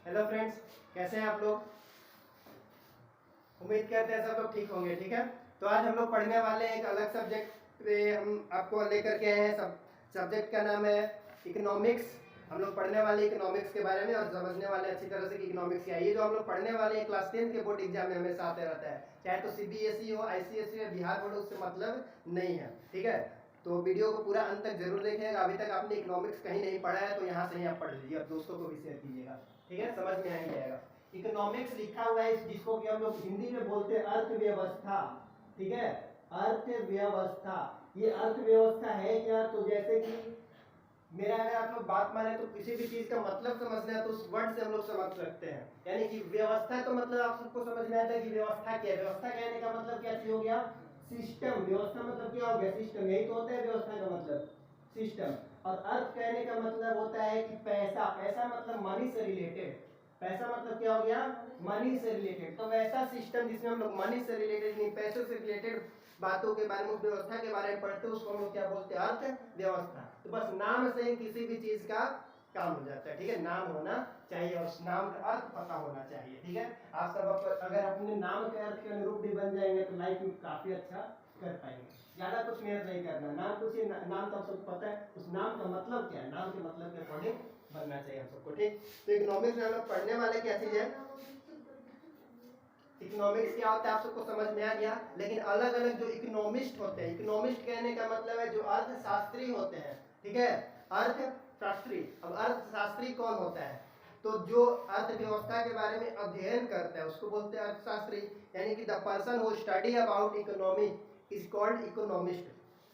Hello friends, कैसे हैं आप लोग। उम्मीद करते हैं सब लोग ठीक होंगे। ठीक है, तो आज हम लोग पढ़ने वाले हैं एक अलग सब्जेक्ट पे। हम आपको लेकर के आए हैं। सब्जेक्ट का नाम है इकोनॉमिक्स। हम लोग पढ़ने वाले इकोनॉमिक्स के बारे में और समझने वाले अच्छी तरह से कि इकोनॉमिक्स क्या है। ये जो हम लोग पढ़ने वाले हैं क्लास 10 के बोर्ड एग्जाम में हमेशा आते रहता है, चाहे तो सीबीएसई हो, आईसीएसई हो, बिहार बोर्ड, उससे मतलब नहीं है। ठीक है, तो वीडियो को पूरा अंत तक जरूर देखिएगा। अभी तक आपने इकोनॉमिक्स कहीं नहीं पढ़ा है तो यहाँ से ही आप पढ़ लीजिए और दोस्तों को भी शेयर कीजिएगा। ठीक है, समझ में आ ही जाएगा। इकोनॉमिक्स लिखा हुआ है जिसको कि हम लोग हिंदी में बोलते हैं अर्थव्यवस्था। ठीक है, अर्थव्यवस्था। ये अर्थव्यवस्था है क्या? तो जैसे कि मेरा अगर आप लोग बात माने तो किसी भी चीज का मतलब समझना है तो उस वर्ड से हम लोग समझ सकते हैं। यानी कि व्यवस्था तो मतलब आप सबको समझ में आता है कि व्यवस्था क्या है। व्यवस्था कहने का मतलब क्या चीज हो गया? सिस्टम। व्यवस्था मतलब क्या हो गया? सिस्टम। यही तो होता है व्यवस्था का मतलब, सिस्टम। और अर्थ कहने का मतलब होता है कि पैसा। पैसा मतलब मनी से रिलेटेड। पैसा मतलब क्या हो गया? मनी से रिलेटेड। तो वैसा सिस्टम जिसमें हम लोग मनी से रिलेटेड नहीं, पैसों से रिलेटेड बातों के बारे में, उस व्यवस्था के बारे में पढ़ते हैं, उसको हम लोग क्या बोलते हैं? अर्थव्यवस्था। तो बस नाम से ही किसी भी चीज का काम हो जाता है। ठीक है, नाम होना चाहिए और उस नाम का अर्थ पता होना चाहिए। ठीक है, आप सब अगर अपने नाम के अर्थ के अनुरूप भी बन जाएंगे तो लाइफ में काफी अच्छा कर पाएंगे। ज्यादा कुछ मेहनत नहीं करना, नाम कुछ ही नाम तो आप सबको पता है, उस नाम का मतलब क्या है, नाम के मतलब के अकॉर्डिंग बनना चाहिए हम सबको। ठीक, तो इकोनॉमिक्स में हम लोग पढ़ने वाले क्या चीज है? इकोनॉमिक्स क्या होता है आप सबको समझ में आ गया। लेकिन अलग अलग जो इकोनॉमिस्ट होते हैं, इकोनॉमिस्ट कहने का मतलब है जो अर्थशास्त्री होते हैं। ठीक है, अर्थशास्त्री। अब अर्थशास्त्री कौन होता है? तो जो अर्थव्यवस्था के बारे में अध्ययन करता है उसको बोलते हैं अर्थशास्त्री। यानी कि the person who study about economy is called economist.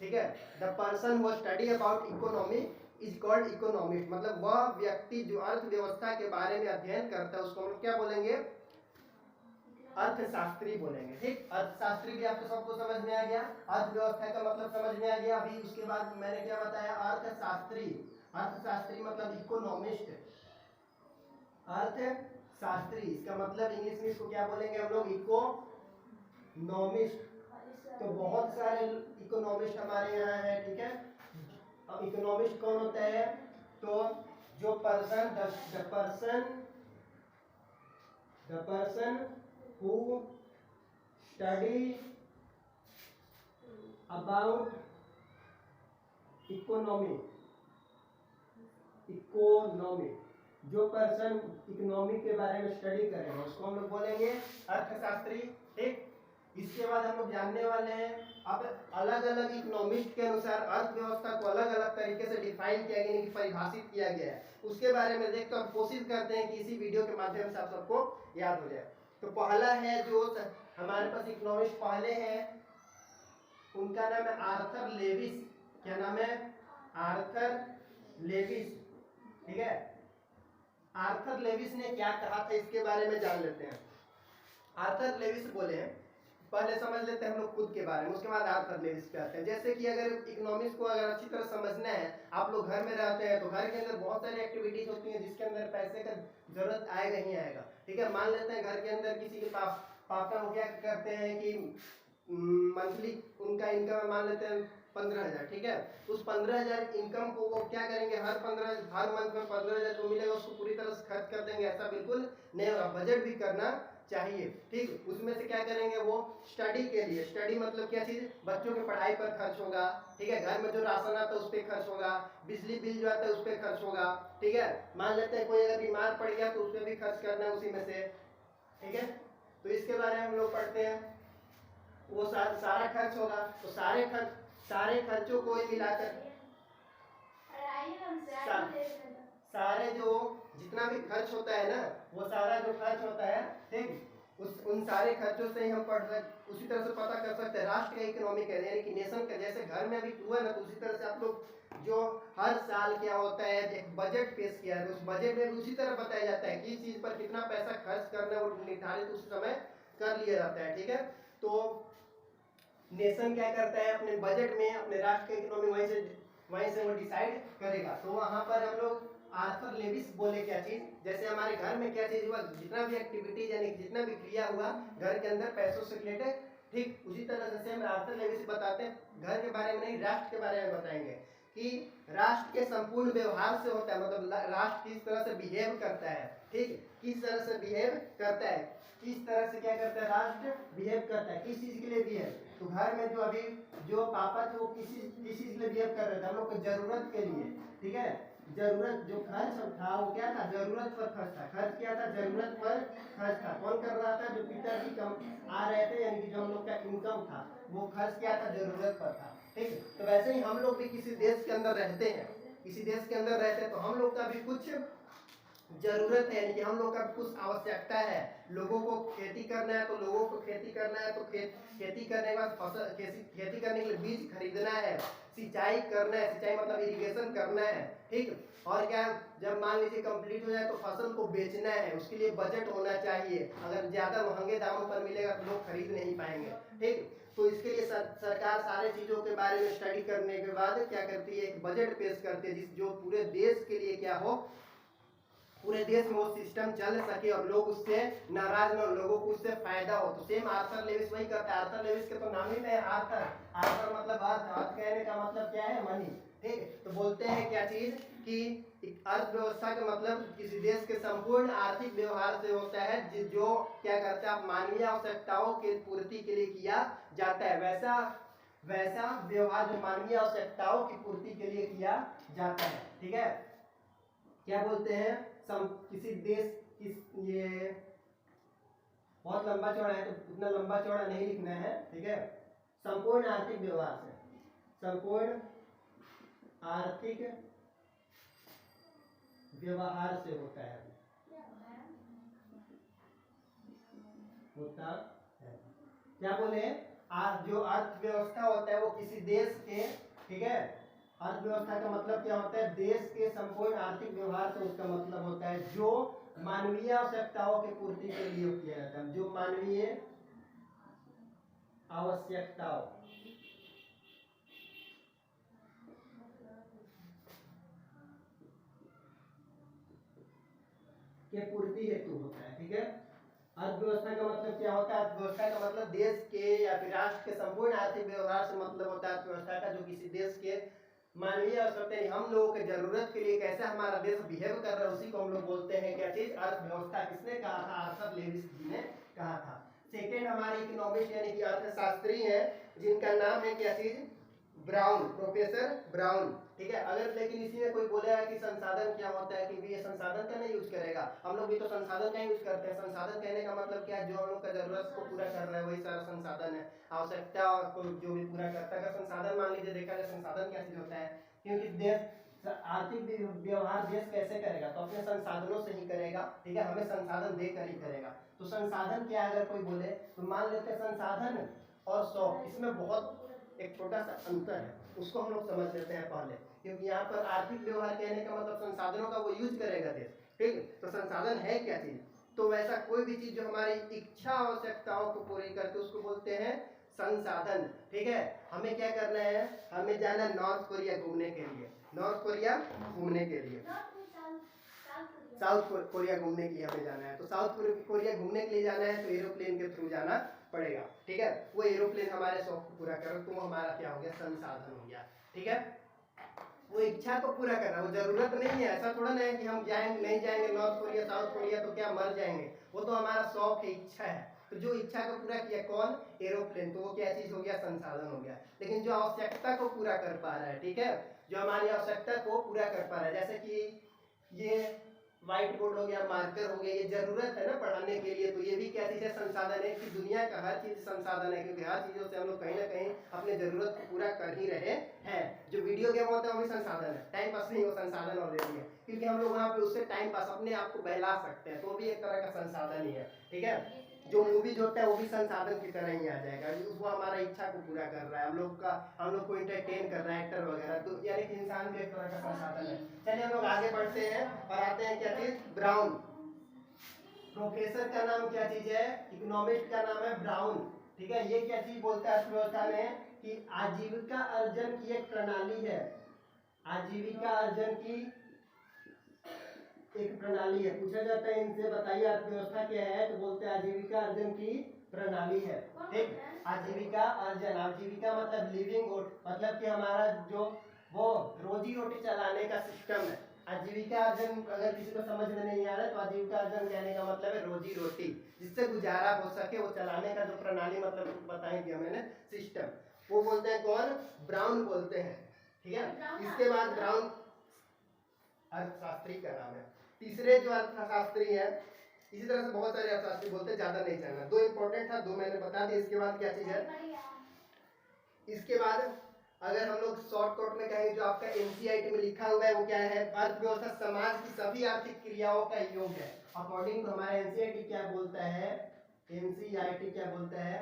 ठीक है, the person who study about economy is called economist. मतलब वह व्यक्ति जो अर्थव्यवस्था के बारे में अध्ययन करता है उसको हम लोग क्या बोलेंगे? अर्थशास्त्री बोलेंगे। ठीक, अर्थशास्त्री भी आपको सबको समझ में आ गया। अर्थव्यवस्था का मतलब समझ में आ गया। अभी उसके बाद मैंने क्या बताया? अर्थशास्त्री। अर्थशास्त्री मतलब इकोनॉमिस्ट। अर्थशास्त्री इसका मतलब इंग्लिश में इसको क्या बोलेंगे हम लोग? इकोनॉमिस्ट। तो बहुत सारे इकोनॉमिस्ट हमारे यहाँ हैं। ठीक है, अब इकोनॉमिस्ट कौन होता है? तो जो person the person who study about economy जो पर्सन इकोनॉमी के बारे में स्टडी करेगा उसको हम लोग बोलेंगे अर्थशास्त्री। ठीक, इसके बाद हम लोग जानने वाले हैं अब अलग अलग इकोनॉमिस्ट के अनुसार अर्थव्यवस्था को अलग अलग तरीके से डिफाइन किया गया, कि परिभाषित किया गया है। उसके बारे में देखते हम कोशिश करते हैं कि इसी वीडियो के माध्यम से आप सबको याद हो जाए। तो पहला है जो हमारे पास इकोनॉमिस्ट पहले हैं, उनका नाम है आर्थर लेविस। क्या नाम है? Arthur Lewis. ठीक है, आर्थर लेविस ने क्या कहा था इसके बारे में जान लेते हैं। आर्थर लेविस बोले हैं, पहले समझ लेते हैं हम लोग खुद के बारे में, उसके बाद आर्थर लेविस पे आते हैं। जैसे कि अगर इकोनॉमिक्स को अगर अच्छी तरह समझना है, आप लोग घर में रहते हैं तो घर के अंदर बहुत सारी एक्टिविटीज होती हैं जिसके अंदर पैसे का जरूरत आएगा ही आएगा। ठीक है, मान लेते हैं घर के अंदर किसी के पास पापा वो क्या करते हैं कि मंथली उनका इनकम मान लेते हैं 15,000। ठीक है, उस 15,000 इनकम को वो क्या करेंगे? हर मंथ में 15,000 जो मिलेगा उसको पूरी तरह से खर्च कर देंगे, ऐसा बिल्कुल नहीं होगा। बजट भी करना चाहिए। ठीक, उसमें से क्या करेंगे? वो स्टडी के लिए, स्टडी मतलब क्या चीज? बच्चों की पढ़ाई पर खर्च होगा। ठीक है, घर में जो राशन आता है उस पर खर्च होगा, बिजली बिल जो आता है उस पर खर्च होगा। ठीक है, मान लेते हैं कोई अगर बीमार पड़ गया तो उस पर भी खर्च करना है उसी में से। ठीक है, तो इसके बारे में हम लोग पढ़ते हैं। वो सारा खर्च होगा, तो सारे खर्चों को मिलाकर सारे जो जितना भी खर्च होता है ना, वो सारा जो खर्च होता है, ठीक, उन सारे खर्चों से ही हम पढ़ सकते, उसी तरह से पता कर सकते हैं राष्ट्र का इकोनॉमी का, यानी कि नेशन का। जैसे घर में अभी हुआ ना, तो उसी तरह से आप लोग जो हर साल क्या होता है एक बजट पेश किया है, तो उस बजट में भी उसी तरह बताया जाता है कि इस चीज पर कितना पैसा खर्च करना है, वो निर्धारित उस समय कर लिया जाता है। ठीक है, तो नेशन क्या करता है अपने बजट में अपने राष्ट्र की इकोनॉमी वहीं से वो डिसाइड करेगा। तो वहां पर हम लोग आर्थर लेविस बोले क्या चीज? जैसे हमारे घर में क्या चीज हुआ, जितना भी एक्टिविटीज यानी जितना भी क्रिया हुआ घर के अंदर पैसों से रिलेटेड, ठीक उसी तरह से हम आर्थर लेविस बताते हैं घर के बारे में नहीं, राष्ट्र के बारे में बताएंगे कि राष्ट्र के संपूर्ण व्यवहार से होता है, मतलब राष्ट्र किस तरह से बिहेव करता है, ठीक, किस तरह से बिहेव करता है, किस तरह से क्या करता है राष्ट्र बिहेव करता है, किस चीज के लिए बिहेव। तो घर में जो अभी जो पापा थे वो किस चीज के लिए बिहेव कर रहे थे, हम लोग को जरूरत के लिए, ठीक है, जरूरत जो खर्च था वो क्या था, जरूरत पर खर्च था, खर्च क्या था, जरूरत पर खर्च था। कौन कर रहा था, जो पिताजी कम आ रहे थे, यानी कि जो हम लोग का इनकम था वो खर्च क्या था, जरूरत पर था, ठीक। तो वैसे ही हम लोग भी किसी देश के अंदर रहते हैं, किसी देश के अंदर रहते हैं, तो हम लोग का भी कुछ जरूरत है, यानी कि हम लोग का कुछ आवश्यकता है। लोगों को खेती करना है तो लोगों को खेती करना है, तो खेती करने के बाद फसल खेती करने के लिए बीज खरीदना है, सिंचाई करना है, सिंचाई मतलब इरिगेशन करना है, ठीक। और क्या, जब मान लीजिए कंप्लीट हो जाए तो फसल को बेचना है, उसके लिए बजट होना चाहिए। अगर ज़्यादा महंगे दामों पर मिलेगा तो लोग खरीद नहीं पाएंगे, ठीक। तो इसके लिए सरकार सारे चीज़ों के बारे में स्टडी करने के बाद क्या करती है, एक बजट पेश करती है, जिस जो पूरे देश के लिए क्या हो, पूरे देश में वो सिस्टम चल सके और लोग उससे नाराज न, लोगों को उससे फायदा हो। तो सेम आर्थर लेविस वही करता है। आर्थर लेविस के तो नाम ही नहीं है आर्थर, आर्थर मतलब अर्थ कहने का मतलब क्या है, मनी, ठीक। तो बोलते हैं क्या चीज कि अर्थव्यवस्था का मतलब किसी देश के संपूर्ण आर्थिक व्यवहार से होता है जो क्या करता है, मानवीय आवश्यकताओं की पूर्ति के लिए किया जाता है। वैसा व्यवहार जो मानवीय आवश्यकताओं की पूर्ति के लिए किया जाता है, ठीक है। क्या बोलते हैं, किसी देश ये बहुत लंबा चौड़ा है तो उतना लंबा चौड़ा नहीं लिखना है, ठीक है। संपूर्ण आर्थिक व्यवहार से, संपूर्ण आर्थिक व्यवहार से होता है, क्या बोले, जो अर्थव्यवस्था होता है वो किसी देश के, ठीक है, अर्थव्यवस्था का मतलब क्या होता है, देश के संपूर्ण आर्थिक व्यवहार से उसका मतलब होता है जो मानवीय आवश्यकताओं की पूर्ति के लिए किया जाता है, जो मानवीय आवश्यकताओं के पूर्ति हेतु होता है, ठीक है। अर्थव्यवस्था का मतलब क्या होता है, अर्थव्यवस्था का मतलब देश के या फिर राष्ट्र के संपूर्ण आर्थिक व्यवहार से मतलब होता है अर्थव्यवस्था का, जो किसी देश के मानवीय आवश्यकता, हम लोगों के जरूरत के लिए कैसे हमारा देश बिहेव कर रहा है, उसी को हम लोग बोलते हैं क्या चीज, अर्थव्यवस्था। किसने कहा था, आर्थर लेविस जी ने कहा था। सेकेंड हमारे इकोनॉमिस्ट यानी कि अर्थशास्त्री हैं, जिनका नाम है क्या चीज, ब्राउन, प्रोफेसर ब्राउन, ठीक है। अगर लेकिन इसी में कोई बोलेगा कि संसाधन क्या होता है, कि ये संसाधन का नहीं यूज करेगा, हम लोग भी तो संसाधन का यूज करते हैं। संसाधन कहने का मतलब क्या है, जो हम लोग का जरूरत को पूरा कर रहा है वही सारा संसाधन है, आवश्यकता को जो भी पूरा करता है। संसाधन मान लीजिए देखा जाए संसाधन क्या चीज होता है, क्योंकि देश आर्थिक व्यवहार देश कैसे करेगा, तो अपने संसाधनों से ही करेगा, ठीक है, हमें संसाधन देकर ही करेगा। तो संसाधन क्या, अगर कोई बोले तो मान लेते हैं संसाधन और शौक, इसमें बहुत एक छोटा सा अंतर है, उसको हम लोग समझ लेते हैं पहले, क्योंकि यहाँ पर आर्थिक व्यवहार कहने का मतलब संसाधनों का वो यूज करेगा देश, ठीक। तो संसाधन है क्या चीज, तो वैसा कोई भी चीज जो हमारी इच्छा आवश्यकताओं को पूरी करके उसको बोलते हैं संसाधन, ठीक है। हमें क्या करना है, हमें जाना है नॉर्थ कोरिया घूमने के लिए, नॉर्थ कोरिया घूमने के लिए, साउथ कोरिया घूमने के लिए हमें जाना है। तो साउथ कोरिया घूमने के लिए जाना है तो एरोप्लेन के थ्रू जाना पड़ेगा, ठीक है। वो एरोप्लेन हमारे शौक को पूरा करो तो वो हमारा क्या हो गया, संसाधन हो गया, ठीक है। वो इच्छा को पूरा करना, वो जरूरत नहीं है, ऐसा थोड़ा ना है कि हम जाएंगे नहीं जाएंगे नॉर्थ कोरिया साउथ कोरिया तो क्या मर जाएंगे, वो तो हमारा शौक है, इच्छा है। तो जो इच्छा को पूरा किया कौन, एरोप्लेन, तो वो क्या चीज हो गया, संसाधन हो गया। लेकिन जो आवश्यकता को पूरा कर पा रहा है, ठीक है, जो हमारी आवश्यकता को पूरा कर पा रहा है, जैसे कि ये व्हाइट बोर्ड हो गया, मार्कर हो गया, ये जरूरत है ना पढ़ाने के लिए, तो ये भी क्या चीज है, संसाधन है। कि दुनिया का हर चीज संसाधन है, क्योंकि हर चीजों से हम लोग कहीं ना कहीं अपने जरूरत को पूरा कर ही रहे हैं। जो वीडियो गेम होता है वो भी संसाधन है, टाइम पास नहीं, वो संसाधन ऑलरेडी है, क्योंकि हम लोग वहाँ पे उससे टाइम पास अपने आप को बहला सकते हैं, तो भी एक तरह का संसाधन ही है, ठीक है। जो मूवीज होता है वो भी संसाधन की तरह ही आ जाएगा, वो हमारा इच्छा को पूरा कर रहा है, हम लोग को एंटरटेन कर रहा है, एक्टर वगैरह, तो यानी कि इंसान भी एक तरह का संसाधन है। चलिए हम लोग आगे बढ़ते हैं और आते हैं क्या चीज, ब्राउन। प्रोफेसर का नाम क्या चीज है, इकोनॉमिस्ट का नाम है ब्राउन, ठीक है। ये क्या चीज बोलता है अर्थव्यवस्था में, कि आजीविका अर्जन की एक प्रणाली है, आजीविका अर्जन की एक प्रणाली है। पूछा जाता है इनसे, बताइए अर्थव्यवस्था क्या है, तो बोलते हैं आजीविका अर्जन की प्रणाली है, ठीक। आजीविका अर्जन, आजीविका मतलब लिविंग, मतलब कि हमारा जो वो रोजी रोटी चलाने का सिस्टम है। आजीविका अर्जन अगर किसी को समझ में नहीं आ रहा है तो आजीविका अर्जन कहने का मतलब है रोजी रोटी, जिससे गुजारा हो सके, वो चलाने का जो प्रणाली मतलब बताई दिया मैंने सिस्टम, वो बोलते हैं कौन? ब्राउन बोलते हैं। ठीक है, इसके बाद ब्राउन अर्थशास्त्री का नाम है। तीसरे जो अर्थशास्त्री है, इसी तरह से बहुत सारे अर्थशास्त्री बोलते हैं, ज्यादा नहीं जानना। दो इंपॉर्टेंट था, दो मैंने बता दिया। इसके बाद क्या चीज है? इसके बाद अगर हम लोग शॉर्टकट में कहेंगे, जो आपका एनसीईआरटी में लिखा हुआ है वो क्या है? अर्थव्यवस्था समाज की सभी आर्थिक क्रियाओं का योग है। अकॉर्डिंग टू हमारा एनसीईआरटी क्या बोलता है? एनसीईआरटी क्या बोलता है?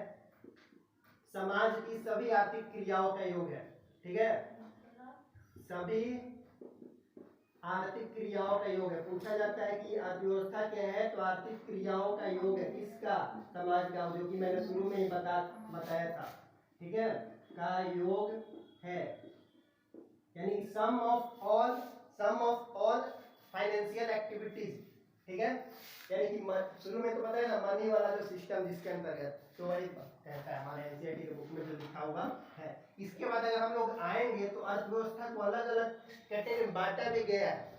समाज की सभी आर्थिक क्रियाओं का योग है। ठीक है, सभी आर्थिक क्रियाओं का योग है। पूछा जाता है कि अर्थव्यवस्था क्या है, तो आर्थिक क्रियाओं का योग है। किसका? समाज का, जो कि मैंने शुरू में ही बताया था। ठीक है, का योग है, यानी सम ऑफ ऑल फाइनेंशियल एक्टिविटीज। ठीक है, यानी कि शुरू में तो पता है ना, मनी वाला जो सिस्टम जिसके अंतर्गत, तो वही कहता है हमारे एनसीईआरटी के बुक में जो लिखा हुआ है। इसके बाद अगर हम लोग आएंगे तो अर्थव्यवस्था को अलग अलग कैटेगरी में बांटा भी गया है।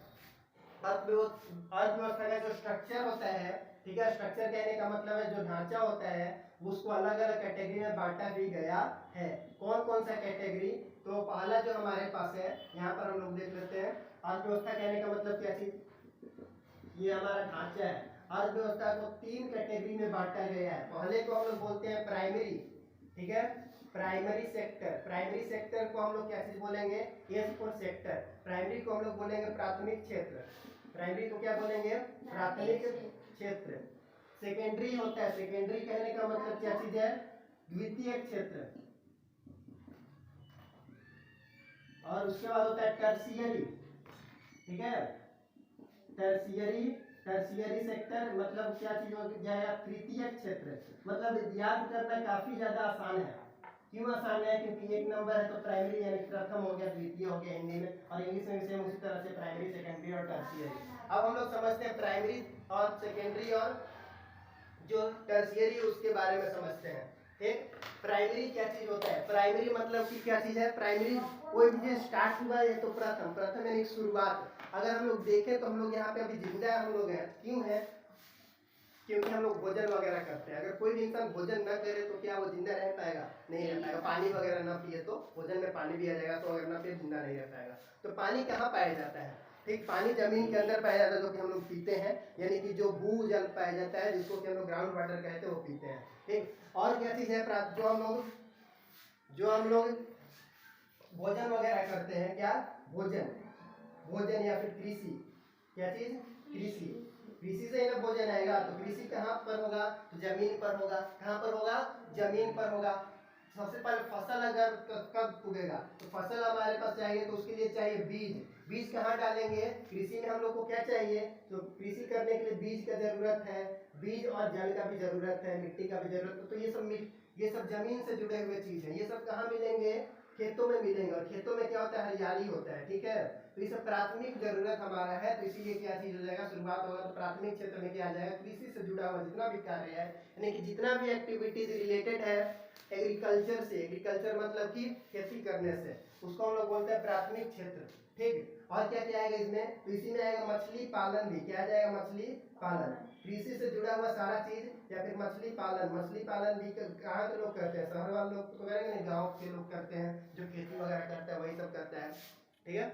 अर्थव्यवस्था का जो स्ट्रक्चर होता है, ठीक है, स्ट्रक्चर कहने का मतलब है जो ढांचा होता है, उसको अलग अलग कैटेगरी में बांटा भी गया है। कौन कौन सा कैटेगरी? तो पहला जो हमारे पास है, यहाँ पर हम लोग देख लेते हैं। अर्थव्यवस्था कहने का मतलब क्या चीज? ये हमारा ढांचा है। अर्थव्यवस्था को तीन कैटेगरी में बांटा गया है। पहले को हम लोग बोलते हैं प्राइमरी। ठीक है, प्राइमरी सेक्टर। प्राइमरी सेक्टर को हम लोग क्या चीज बोलेंगे? S for sector. प्राइमरी को हम लोग बोलेंगे प्राथमिक क्षेत्र। प्राइमरी को क्या बोलेंगे? प्राथमिक क्षेत्र। सेकेंडरी होता है, सेकेंडरी कहने का मतलब क्या चीज है? द्वितीय क्षेत्र। और उसके बाद होता है टर्शियरी। ठीक है, टर्शियरी सेक्टर मतलब क्या चीज हो जाएगा? तृतीय क्षेत्र। मतलब याद करना काफी ज्यादा आसान है। क्यों आसान है? क्योंकि एक नंबर है तो प्राइमरी यानी प्रथम हो गया, द्वितीय हो गया हिंदी में, और इंग्लिश में भी सेम उसी तरह से प्राइमरी, सेकेंडरी और टर्शियरी। अब हम लोग समझते हैं प्राइमरी और सेकेंडरी और जो टर्शियरी उसके बारे में समझते हैं। ठीक, प्राइमरी क्या चीज होता है? प्राइमरी मतलब कि क्या चीज है? प्राइमरी कोई भी चीज स्टार्ट हुआ है तो प्रथम यानी शुरुआत। अगर हम लोग देखें तो हम लोग यहाँ पे अभी जिंदा हम लोग हैं, क्यों है? क्योंकि हम लोग भोजन वगैरह करते हैं। अगर कोई भी इंसान भोजन न करे तो क्या वो जिंदा रह पाएगा? नहीं रह पाएगा। पानी वगैरह न पिए तो भोजन में पानी भी आ जाएगा, तो अगर न पिए जिंदा नहीं रह पाएगा। तो पानी कहाँ पाया जाता है? ठीक, पानी जमीन के अंदर पाया जाता है, जो कि हम लोग पीते हैं, यानी कि जो भूजल पाया जाता है, जिसको कि हम लोग ग्राउंड वाटर कहते हैं, वो पीते हैं। ठीक, और क्या चीज है जो हम लोग भोजन वगैरह करते हैं? क्या? भोजन या फिर कृषि। क्या चीज? कृषि। कृषि से ही ना भोजन आएगा। तो कृषि कहाँ पर होगा? तो जमीन पर होगा। कहाँ पर होगा? जमीन पर होगा। सबसे पहले फसल अगर कब उगेगा? तो फसल हमारे पास चाहिए तो उसके लिए चाहिए बीज। बीज कहाँ डालेंगे? कृषि में हम लोग को क्या चाहिए? तो कृषि करने के लिए बीज का जरूरत है। बीज और जल का भी जरूरत है, मिट्टी का भी जरूरत है। तो ये सब जमीन से जुड़े हुए चीज है। ये सब कहाँ मिलेंगे? खेतों में मिलेंगे। और खेतों में क्या होता है? हरियाली होता है। ठीक है, तो ये सब प्राथमिक जरूरत हमारा है। तो इसीलिए क्या चीज हो जाएगा? शुरुआत होगा तो प्राथमिक क्षेत्र में क्या आ जाएगा? कृषि से जुड़ा हुआ जितना भी कार्य है, यानी कि जितना भी एक्टिविटीज रिलेटेड है एग्रीकल्चर से, एग्रीकल्चर मतलब कि खेती करने से, उसको हम लोग बोलते हैं प्राथमिक क्षेत्र। ठीक, और क्या क्या आएगा इसमें? तो इसी में आएगा मछली पालन भी। क्या आ जाएगा? मछली पालन। कृषि से जुड़ा हुआ सारा चीज, या फिर मछली पालन भी कहाँ के लोग करते हैं? शहर वाले लोग तो करेंगे नहीं, गाँव के लोग करते हैं, जो खेती वगैरह करता है वही सब करता है। ठीक है,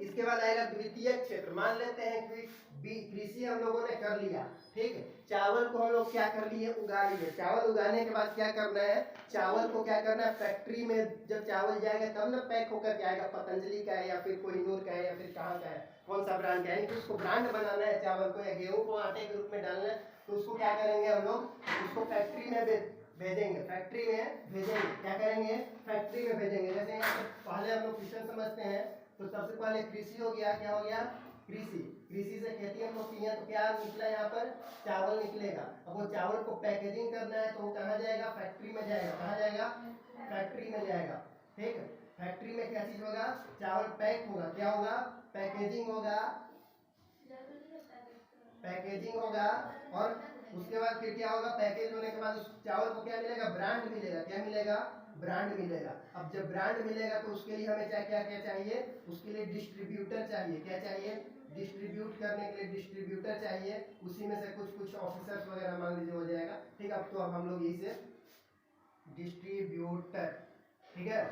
इसके बाद आएगा द्वितीय क्षेत्र। मान लेते हैं कि कृषि हम लोगों ने कर लिया। ठीक है, चावल को हम लोग क्या कर लिए? उगा लिए। चावल उगाने के बाद क्या करना है? चावल को क्या करना है? फैक्ट्री में जब चावल जाएगा तब ना पैक होकर के आएगा। पतंजलि का है या फिर कोहिनूर का है या फिर कहाँ का है, कौन सा ब्रांड का है, तो उसको ब्रांड बनाना है चावल को, या गेहूं को आटे के रूप में डालना है। तो उसको क्या करेंगे हम लोग? उसको फैक्ट्री में भेजेंगे। फैक्ट्री में भेजेंगे। क्या करेंगे? फैक्ट्री में भेजेंगे। जैसे यहाँ पे पहले हम लोग क्वेश्चन समझते हैं। तो सबसे पहले कृषि हो गया। क्या हो गया? कृषि से खेती हम लोग की है, तो क्या निकला यहाँ पर? चावल निकलेगा। अब वो चावल को पैकेजिंग करना है तो वो कहाँ जाएगा? फैक्ट्री में जाएगा। कहाँ जाएगा? फैक्ट्री में जाएगा। ठीक, फैक्ट्री में क्या चीज होगा? चावल पैक होगा। क्या होगा? पैकेजिंग होगा। पैकेजिंग होगा। और उसके बाद फिर क्या होगा? पैकेज होने के बाद उस चावल को क्या मिलेगा? ब्रांड मिलेगा। क्या मिलेगा? ब्रांड मिलेगा। अब जब ब्रांड मिलेगा तो उसके लिए हमें क्या क्या क्या चाहिए, उसके लिए डिस्ट्रीब्यूटर चाहिए। क्या चाहिए, डिस्ट्रीब्यूट करने के लिए डिस्ट्रीब्यूटर चाहिए। उसी में से कुछ कुछ ऑफिसर्स वगैरह मान लीजिए हो जाएगा, ठीक। अब तो अब हम लोग इसे डिस्ट्रीब्यूटर, ठीक है,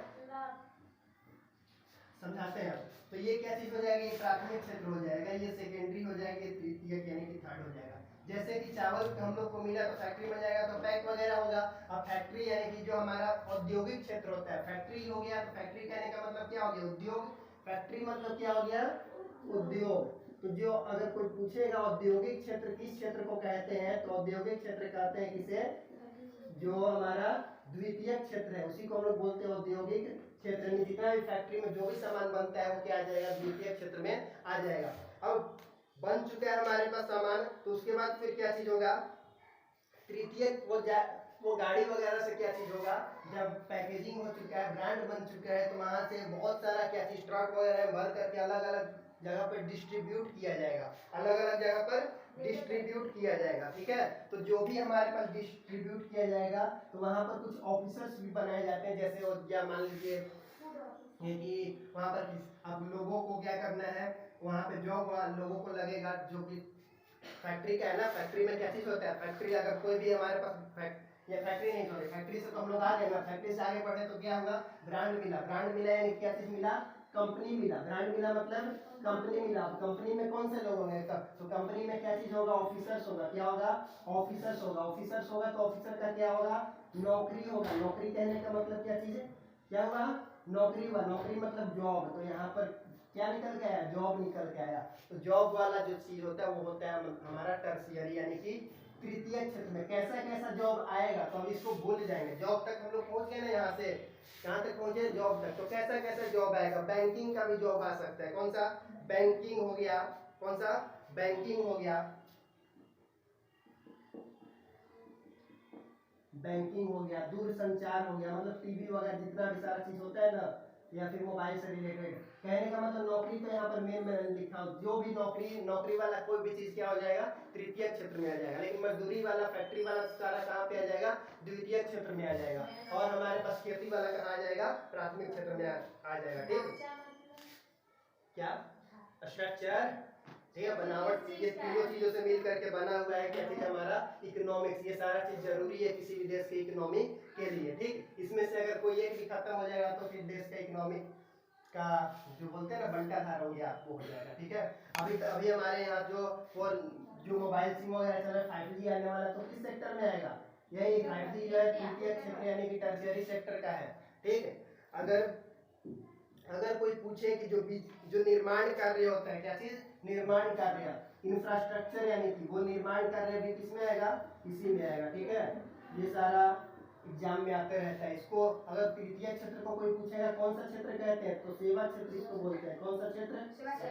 समझाते हैं। तो ये क्या चीज हो जाएगी, प्राथमिक क्षेत्र हो जाएगा, ये सेकेंडरी हो जाएगा, ये तृतीयक यानी कि थर्ड हो जाएगा। जैसे कि चावल हम लोग को मिला तो फैक्ट्री में जाएगा तो पैक वगैरह होगा। अब फैक्ट्री यानी कि जो हमारा औद्योगिक क्षेत्र होता है, फैक्ट्री हो गया, तो फैक्ट्री कहने का मतलब क्या हो गया, उद्योग। फैक्ट्री मतलब क्या हो गया, उद्योग। तो जो अगर कोई पूछेगा औद्योगिक क्षेत्र किस क्षेत्र को कहते हैं, तो औद्योगिक क्षेत्र कहते हैं किसे, जो हमारा द्वितीयक क्षेत्र है उसी को हम लोग बोलते हैं औद्योगिक क्षेत्र में। जितना भी फैक्ट्री में जो भी सामान बनता है वो क्या आ जाएगा, द्वितीयक क्षेत्र में आ जाएगा। अब बन चुका है हमारे पास सामान, तो उसके बाद फिर क्या चीज होगा, तृतीयक वो गाड़ी वगैरह से क्या चीज होगा, जब पैकेजिंग हो चुका है, ब्रांड बन चुका है, तो वहां से बहुत सारा क्या चीज ट्रक वगैरह भर करके अलग अलग जगह पर डिस्ट्रीब्यूट किया जाएगा, अलग अलग जगह पर डिस्ट्रीब्यूट किया जाएगा, ठीक है। तो जो भी हमारे पास डिस्ट्रीब्यूट किया जाएगा तो वहां पर कुछ ऑफिसर्स भी बनाए जाते हैं। जैसे हो गया मान लीजिए कि वहां पर अब लोगों को क्या करना है, वहां पे जॉब लोगों को लगेगा, जो कि फैक्ट्री का है ना। फैक्ट्री में क्या चीज होता है, फैक्ट्री अगर कोई भी हमारे पास ये फैक्ट्री नहीं सॉरी, फैक्ट्री से तो हम लोग आ गए ना, फैक्ट्री से आगे बढ़े तो क्या होगा, ब्रांड मिला। ब्रांड मिला यानी क्या चीज मिला, कंपनी मिला। ब्रांड मिला मतलब कंपनी मिला। कंपनी में कौन से लोग होंगे, तो कंपनी में क्या चीज होगा, ऑफिसर्स होगा। क्या होगा, ऑफिसर्स होगा। ऑफिसर्स होगा तो ऑफिसर का क्या होगा, नौकरी होगा। नौकरी कहने का मतलब क्या चीज है, क्या होगा, नौकरी हुआ। नौकरी मतलब जॉब। तो यहाँ पर क्या निकल के आया, जॉब निकल के आया। तो जॉब वाला जो चीज होता है वो होता है हमारा टर्शियरी यानी कि तृतीय क्षेत्र में। कैसा कैसा जॉब आएगा तो हम इसको भूल जाएंगे। जॉब तक हम लोग पहुंच गए ना, यहाँ से कहाँ तक पहुंचे, जॉब तक। तो कैसा कैसा जॉब आएगा, बैंकिंग का भी जॉब आ सकता है। कौन सा, बैंकिंग हो गया। कौन सा, बैंकिंग हो गया, बैंकिंग हो गया। दूर संचार हो गया, मतलब टीवी वगैरह जितना भी सारा चीज होता है ना, या फिर मोबाइल से रिलेटेड। कहने का मतलब नौकरी तो यहाँ पर मेन में लिखा हो, जो भी नौकरी वाला कोई भी चीज क्या हो जाएगा, तृतीय क्षेत्र में आ जाएगा। लेकिन मजदूरी वाला, फैक्ट्री वाला सारा कहाँ पे आ जाएगा, द्वितीय क्षेत्र में आ जाएगा। और हमारे पास खेती वाला कहाँ आ जाएगा, प्राथमिक क्षेत्र में आ जाएगा। ठीक, क्या स्ट्रक्चर, ठीक है, बनावट, ये तीनों चीजों से मिल करके बना हुआ है क्या चीज, हमारा इकोनॉमिक्स। ये सारा चीज जरूरी है किसी भी देश के इकोनॉमिक के लिए। ठीक, इसमें से अगर कोई एक भी खत्म हो जाएगा तो फिर देश का इकोनॉमिक का जो बोलते हैं ना बंटाधार हो गया, वो हो जाएगा। ठीक है, अभी हमारे यहाँ जो मोबाइल सिम वगैरह चल रहा है, 5G आने वाला, तो किस सेक्टर में आएगा, यही 5G जो है तृतीय क्षेत्र यानी कि टर्शियरी सेक्टर का है। ठीक है, अगर कोई पूछे कि जो निर्माण कार्य होता है, क्या चीज, निर्माण कार्य, इंफ्रास्ट्रक्चर यानी कि वो निर्माण कार्य भी किसमें आएगा, इसी में आएगा। ठीक है, ये सारा एग्जाम में आते रहता है। इसको अगर तृतीय क्षेत्र को कोई पूछेगा कौन सा क्षेत्र कहते हैं, तो सेवा क्षेत्र इसको बोलते हैं। कौन सा क्षेत्र,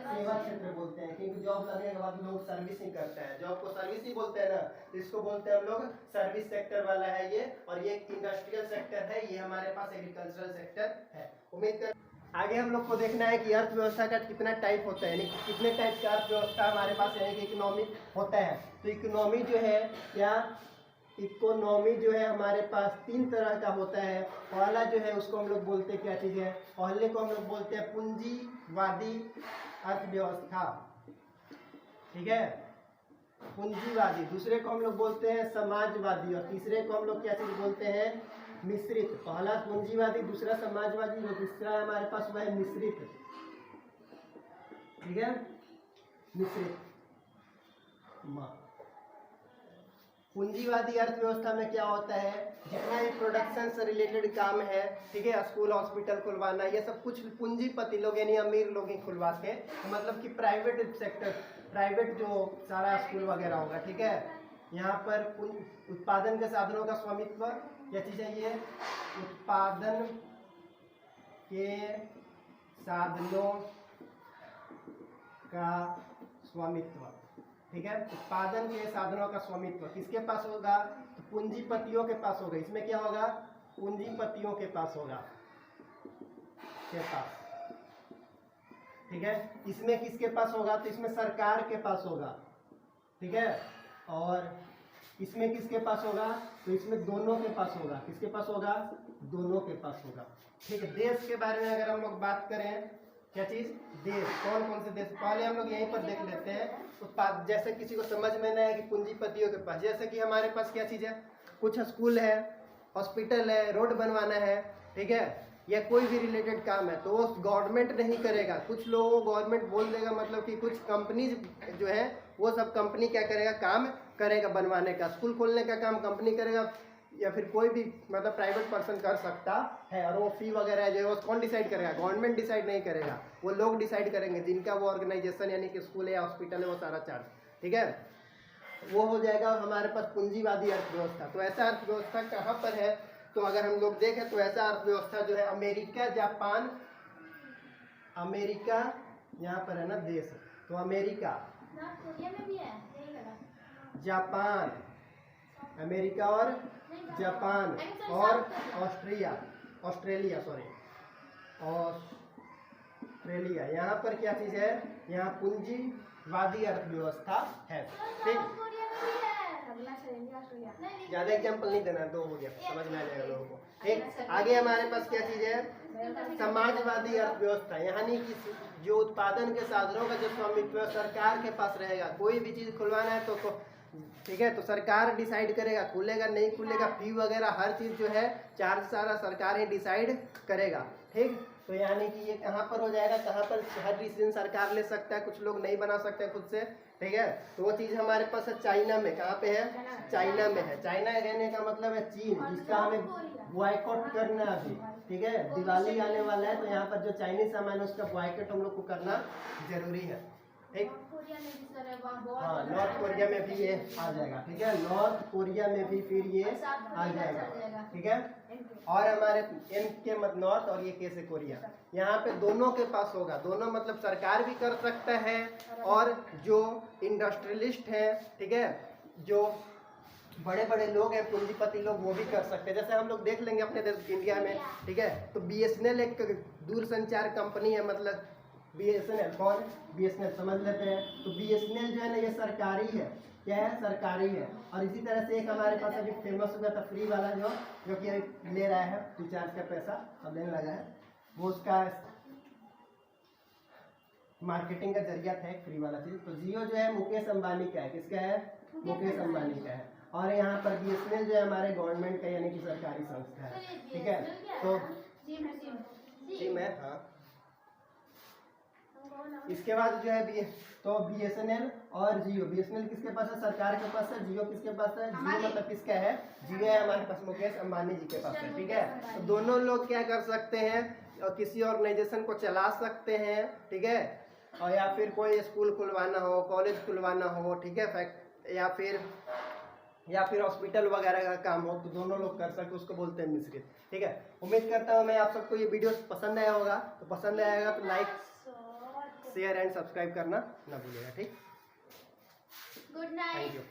सेवा क्षेत्र बोलते हैं। क्योंकि जॉब लगने के बाद लोग सर्विस ही करते हैं, जॉब को सर्विस ही बोलते हैं ना, तो इसको बोलते हैं हम लोग सर्विस सेक्टर वाला है ये। और ये इंडस्ट्रियल सेक्टर है, ये हमारे पास एग्रीकल्चरल सेक्टर है। उम्मीद कर आगे हम लोग को देखना है कि अर्थव्यवस्था का कितना टाइप होता है, यानी कितने टाइप का अर्थव्यवस्था हमारे पास है, कि इकोनॉमी होता है। तो इकोनॉमी जो है क्या, इकोनॉमी जो है हमारे पास 3 तरह का होता है। पहला जो है उसको हम लोग बोलते हैं क्या चीज़ है, पहले को हम लोग बोलते हैं पूंजीवादी अर्थव्यवस्था। ठीक है, पूंजीवादी। दूसरे को हम लोग बोलते हैं समाजवादी, और तीसरे को हम लोग क्या चीज़ बोलते हैं, मिश्रित। पहला पूंजीवादी, दूसरा समाजवादी, और तीसरा हमारे पास वह है मिश्रित। ठीक है, मिश्रित। पूंजीवादी अर्थव्यवस्था में क्या होता है, जितना भी प्रोडक्शन से रिलेटेड काम है, ठीक है, स्कूल हॉस्पिटल खुलवाना, ये सब कुछ पूंजीपति लोग यानी अमीर लोग ही खुलवाते हैं। तो मतलब कि प्राइवेट सेक्टर, प्राइवेट जो सारा स्कूल वगैरह होगा। ठीक है, यहाँ पर उत्पादन के साधनों का स्वामित्व, क्या चीज़ है ये, उत्पादन के साधनों का स्वामित्व। ठीक है, उत्पादन के साधनों का स्वामित्व किसके पास होगा, तो पूंजीपतियों के पास होगा। इसमें क्या होगा, पूंजीपतियों के पास होगा, के पास। ठीक है, इसमें किसके पास होगा, तो इसमें सरकार के पास होगा। ठीक है, और इसमें किसके पास होगा, तो इसमें दोनों के पास होगा। किसके पास होगा, दोनों के पास होगा। ठीक है, देश के बारे में अगर हम लोग बात करें, क्या चीज, देश, कौन कौन से देश, पहले हम लोग यहीं पर देख लेते हैं उत्पाद। जैसे किसी को समझ में ना है कि पूंजीपतियों के पास, जैसे कि हमारे पास क्या चीज है, कुछ स्कूल है, हॉस्पिटल है, रोड बनवाना है, ठीक है, या कोई भी रिलेटेड काम है, तो वो गवर्नमेंट नहीं करेगा। कुछ लोगों को गवर्नमेंट बोल देगा, मतलब कि कुछ कंपनीज जो है वो सब कंपनी क्या करेगा, काम करेगा बनवाने का। स्कूल खोलने का काम कंपनी करेगा, या फिर कोई भी मतलब प्राइवेट पर्सन कर सकता है। और वो फी वगैरह जो है वो कौन डिसाइड करेगा, गवर्नमेंट डिसाइड नहीं करेगा, वो लोग डिसाइड करेंगे जिनका वो ऑर्गेनाइजेशन यानी कि स्कूल है या हॉस्पिटल है, वो सारा चार्ज, ठीक है, वो हो जाएगा हमारे पास पूंजीवादी अर्थव्यवस्था। तो ऐसा अर्थव्यवस्था कहाँ पर है, तो अगर हम लोग देखें तो ऐसा अर्थव्यवस्था जो है अमेरिका, जापान, अमेरिका यहाँ पर है ना देश, तो अमेरिका, कोरिया में भी है, यही लगा। जापान, अमेरिका और जापान और ऑस्ट्रेलिया, यहाँ पर क्या चीज है, यहाँ पूंजीवादी अर्थव्यवस्था है। ठीक, ज्यादा एग्जाम्पल नहीं देना, दो हो गया, समझ में आ जाएगा लोगों को। ठीक, आगे हमारे पास क्या चीज है, समाजवादी अर्थव्यवस्था, यानी कि जो उत्पादन के साधनों का जो स्वामित्व सरकार के पास रहेगा। कोई भी चीज खुलवाना है तो ठीक है, तो सरकार डिसाइड करेगा, खुलेगा नहीं खुलेगा, फी वगैरह हर चीज जो है चार्ज सारा सरकार ही डिसाइड करेगा। ठीक, तो यानी कि ये कहाँ पर हो जाएगा, कहाँ पर हर डिसीजन सरकार ले सकता है, कुछ लोग नहीं बना सकते खुद से। ठीक है, तो वो चीज़ हमारे पास है चाइना में। कहाँ पे है, चाइना में है। चाइना रहने का मतलब है चीन, जिसका हमें बॉयकॉट करना है अभी। ठीक है, दिवाली आने वाला है, तो यहाँ पर जो चाइनीज सामान है उसका बॉयकॉट हम लोग को करना जरूरी है। ठीक, हाँ, नॉर्थ कोरिया में भी ये आ जाएगा। ठीक है, नॉर्थ कोरिया में भी फिर ये आ जाएगा। ठीक है, और हमारे एम के मत नॉर्थ और ये के से कोरिया, यहाँ पे दोनों के पास होगा। दोनों मतलब सरकार भी कर सकता है और जो इंडस्ट्रियलिस्ट है, ठीक है, जो बड़े बड़े लोग हैं, पूंजीपति लोग, वो भी कर सकते हैं। जैसे हम लोग देख लेंगे अपने देश इंडिया में, ठीक है, तो BSNL एक दूरसंचार कंपनी है, मतलब BSNL कौन, BSNL समझ लेते हैं। तो BSNL जो है ना ये सरकारी है, क्या है, सरकारी है। और इसी तरह से एक हमारे पास अभी फेमस हुआ था फ्री वाला, जो कि अभी ले रहा है रिचार्ज का पैसा, अब लेने लगा है, वो उसका मार्केटिंग का जरिया था एक फ्री वाला चीज। तो जियो जो है मुकेश अंबानी का है, किसका है, मुकेश अंबानी का है। और यहाँ पर BSNL जो है हमारे गवर्नमेंट का यानी कि सरकारी संस्था है। ठीक है, तो जी मैं, हाँ, इसके बाद जो है तो BSNL और जियो, BSNL किसके पास है, सरकार के पास है। जियो किसके पास है, जियो मतलब किसका है, जियो है हमारे पास मुकेश अंबानी जी के पास है। ठीक है, तो दोनों लोग क्या कर सकते हैं, और किसी ऑर्गेनाइजेशन को चला सकते हैं। ठीक है, और या फिर कोई स्कूल खुलवाना हो, कॉलेज खुलवाना हो, ठीक है, या फिर हॉस्पिटल वगैरह का काम हो, तो दोनों लोग कर सकते, उसको बोलते हैं मिश्रित। ठीक है, उम्मीद करता हूँ मैं आप सबको ये वीडियो पसंद आया होगा। तो पसंद आएगा तो लाइक, शेयर एंड सब्सक्राइब करना ना भूलिएगा। ठीक, गुड नाइट। Thank you.